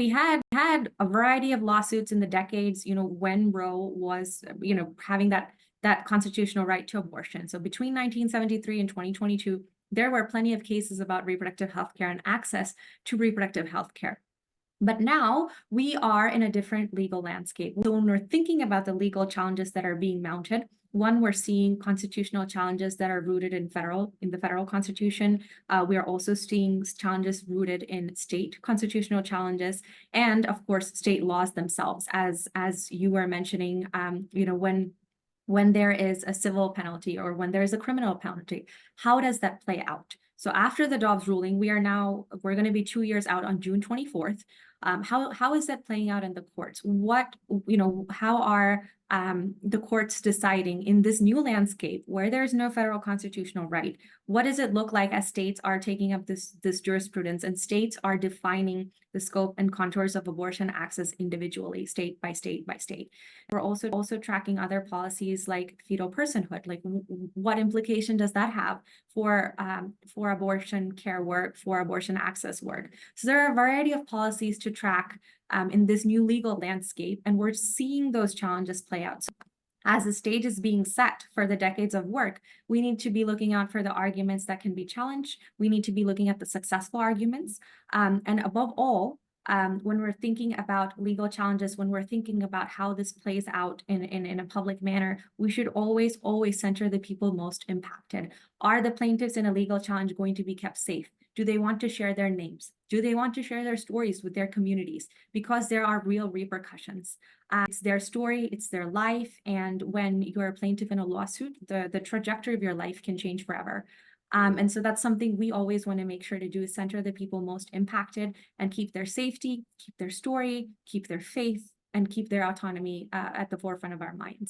We had a variety of lawsuits in the decades, when Roe was, having that constitutional right to abortion. So between 1973 and 2022, there were plenty of cases about reproductive health care and access to reproductive health care. But now we are in a different legal landscape. So when we're thinking about the legal challenges that are being mounted, one, we're seeing constitutional challenges that are rooted in the federal constitution. We are also seeing challenges rooted in state constitutional challenges, and of course, state laws themselves. As you were mentioning, when there is a civil penalty or when there is a criminal penalty, how does that play out? So after the Dobbs ruling, we're going to be 2 years out on June 24th. How is that playing out in the courts? How are the courts deciding in this new landscape where there's no federal constitutional right? What does it look like as states are taking up this jurisprudence and states are defining the scope and contours of abortion access individually, state by state by state? We're also tracking other policies like fetal personhood. Like, what implication does that have for abortion care work, for abortion access work? So there are a variety of policies to track in this new legal landscape, and we're seeing those challenges play out. So as the stage is being set for the decades of work, we need to be looking out for the arguments that can be challenged. We need to be looking at the successful arguments. And above all, when we're thinking about legal challenges, when we're thinking about how this plays out in a public manner, we should always center the people most impacted. Are the plaintiffs in a legal challenge going to be kept safe? Do they want to share their names? Do they want to share their stories with their communities? Because there are real repercussions. It's their story, it's their life, and when you're a plaintiff in a lawsuit, the trajectory of your life can change forever. And so that's something we always want to make sure to do, is center the people most impacted and keep their safety, keep their story, keep their faith, and keep their autonomy at the forefront of our minds.